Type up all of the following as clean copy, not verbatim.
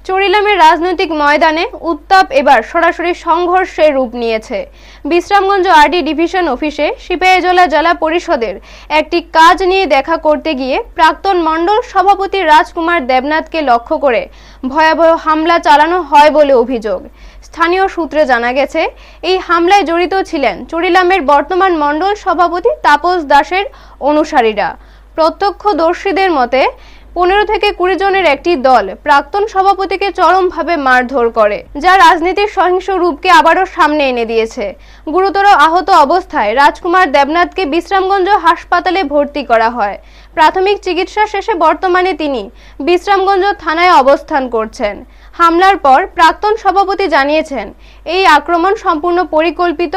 চরিলামের রাজনৈতিক ময়দানে উত্তাপ এবার সরাসরি সংঘর্ষের রূপ নিয়েছে। বিশ্রামগঞ্জ আরডি ডিভিশন অফিসে সিপাহীজলা জেলা পরিষদের একটি কাজ নিয়ে দেখা করতে গিয়ে প্রাক্তন মণ্ডল সভাপতি রাজকুমার দেবনাথকে লক্ষ্য করে ভয়াবহ হামলা চালানো হয় বলে অভিযোগ। স্থানীয় সূত্রে জানা গেছে, এই হামলায় জড়িত ছিলেন চরিলামের বর্তমান মণ্ডল সভাপতি তাপস দাসের অনুসারীরা। প্রত্যক্ষদর্শীদের মতে 15 থেকে 20 জনের একটি দল প্রাক্তন সভাপতিকে চরমভাবে মারধর করে, যা রাজনীতির সহিংস রূপকে আবারও সামনে এনে দিয়েছে। গুরুতর আহত অবস্থায় রাজকুমার দেবনাথকে বিশ্রামগঞ্জ হাসপাতালে ভর্তি করা হয়। প্রাথমিক চিকিৎসা শেষে বর্তমানে তিনি বিশ্রামগঞ্জ থানায় অবস্থান করছেন। হামলার পর প্রাক্তন সভাপতি জানিয়েছেন, এই আক্রমণ সম্পূর্ণ পরিকল্পিত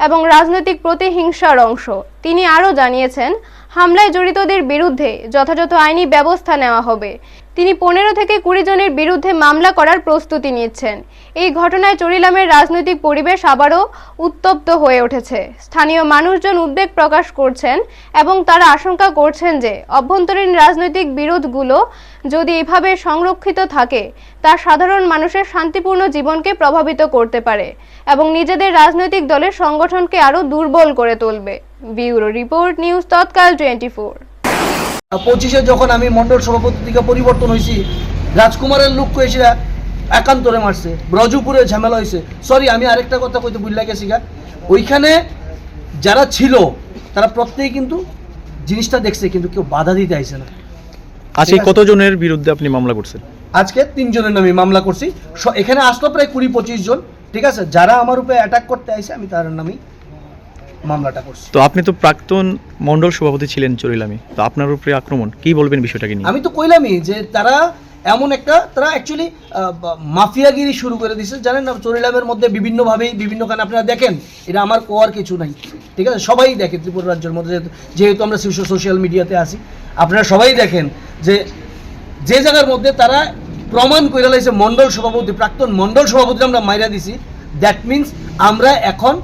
এবং রাজনৈতিক প্রতিহিংসার অংশ। তিনি আরও জানিয়েছেন, হামলায় জড়িতদের বিরুদ্ধে যথাযথ আইনি ব্যবস্থা নেওয়া হবে। তিনি 15 থেকে 20 জনের বিরুদ্ধে মামলা করার প্রস্তুতি নিচ্ছেন। এই ঘটনায় চরিলামের রাজনৈতিক পরিবেশ আবারও উত্তপ্ত হয়ে উঠেছে। স্থানীয় মানুষজন উদ্বেগ প্রকাশ করছেন এবং তারা আশঙ্কা করছেন যে অভ্যন্তরীণ রাজনৈতিক বিরোধগুলো যদি এভাবে সংরক্ষিত থাকে, তা সাধারণ মানুষের শান্তিপূর্ণ জীবনকে প্রভাবিত করতে পারে এবং নিজেদের রাজনৈতিক দলের সংগঠনকে আরও দুর্বল করে তুলবে। ব্যুরো রিপোর্ট, নিউজ তৎকাল 24। 25-এ যখন আমি মন্ডল সভাপতি থেকে পরিবর্তন হয়েছি, রাজকুমারের লোক এসে একান্তরে মারছে, ব্রজপুরে ঝামেলা হয়েছে। সরি, আমি আরেকটা কথা কইতে ভুল গেছি গা, ওইখানে যারা ছিল তারা প্রত্যেকেই কিন্তু জিনিসটা দেখছে, কিন্তু কেউ বাধা দিতে আইছে না। আজকে কতজনের বিরুদ্ধে আপনি মামলা করছেন? আজকে 3 জনের নামে মামলা করছি। এখানে আসলো প্রায় 20-25 জন, ঠিক আছে। যারা আমার উপরে অ্যাটাক করতে আইছে আমি তার নামেই মামলাটা করছি। তো আপনি তো প্রাক্তন মণ্ডল সভাপতি ছিলেন চরিলামে, তো আপনার উপরে আক্রমণ, কি বলবেন বিষয়টাকে নিয়ে? আমি তো কইলামই যে তারা এমন একটা, তারা অ্যাকচুয়ালি মাফিয়াগিরি শুরু করে দিয়েছে, জানেন না। চরিলামের মধ্যে বিভিন্নভাবেই বিভিন্নখানে আপনারা দেখেন, এটা আমার কোয়ার কিছু নাই, ঠিক আছে। সবাই দেখে ত্রিপুরা রাজ্যের মধ্যে, যেহেতু আমরা সোশ্যাল মিডিয়াতে আসি, আপনারা সবাই দেখেন যে জায়গার মধ্যে তারা প্রমাণ করে লাইছে মণ্ডল সভাপতি, প্রাক্তন মণ্ডল সভাপতি আমরা মাইরা দিছি। দ্যাট মিনস আমরা এখন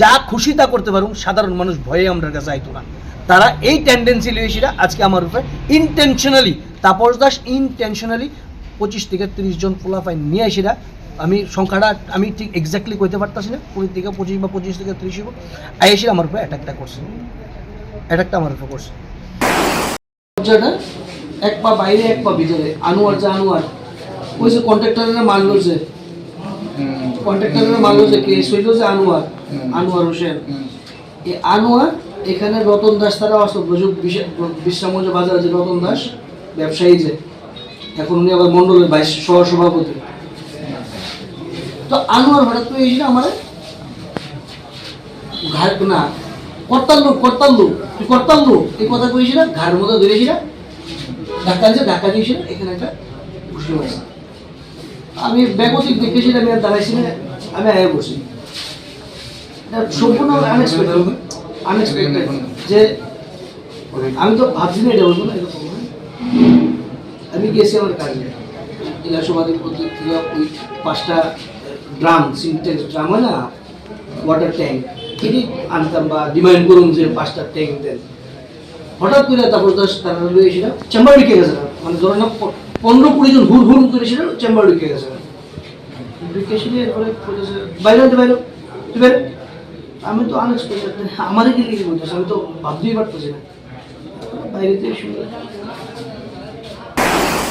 যা খুশি তা করতে পারুন, সাধারণ মানুষ ভয়ে আমরা কাছে আইতো না। তারা এই টেন্ডেন্সি লিয়েছিরা আজকে আমার উপরে ইনটেনশনালি, তাপস দাস ইনটেনশনালি 25 থেকে 30 জন পোলাপাই নিয়ে আসিরা, আমি সংখ্যাটা আমি ঠিক এক্স্যাক্টলি কইতে পারতাছি না, 20 থেকে 25 বা 25 থেকে 30 হবো, আইসিরা আমার উপরে অ্যাটাকটা করছে, অ্যাটাকটা আমার উপরে করছে। এক পা বাইরে এক পা ভিতরে, আনোয়ার ওই যে কন্ট্রাক্টরের মারলো, যে কন্ট্রাক্টরের মারলো, যে কেস হইল যে আনোয়ার হোসেন। এই আনোয়ার এখানে রতন দাস তারা আসতো, বিশ্রামগঞ্জ বাজারে যে রতন দাস ব্যবসায়ী, যে এখন উনি আবার মন্ডলের ভাইস সহসভাপতি। তো আনোয়ার হঠাৎ করে এসে আমার ঘাট না করতাল্লু তুই করতাল্লু এই কথা কইছিল, ঘাড়ের মধ্যে ধরেছিল, ধাক্কা দিয়েছিল, এখানে একটা ঘুষি মারছে। আমি বেগতিক দেখেছি, আমি আর দাঁড়াইছি না, আমি আগে বসি। সম্পূর্ণ আনএক্সপেক্টেড, যে আমি তো ভাবছি না এটা বলবো না। আমি গেছি আমার কাজে, জেলা সভাধিপতি থেকে ওই 5টা ড্রাম, সিনটেক্স ড্রাম হয় না, ওয়াটার ট্যাঙ্ক, এটি আনতাম বা ডিমান্ড করুন যে 5টা ট্যাঙ্ক দেন। হঠাৎ করে তারপর তারা রয়েছিল, চেম্বার ঢুকে গেছে, মানে ধরেন 15-20 জন হুড় করেছিল, চেম্বার ঢুকে গেছে। বাইরে তুই বাইরে, আমি তো আনএক্সপেক্টেড, আমাদের কি বলতেছে, আমি তো ভাবতেই পারতেছি না। বাইরে থেকে শুনে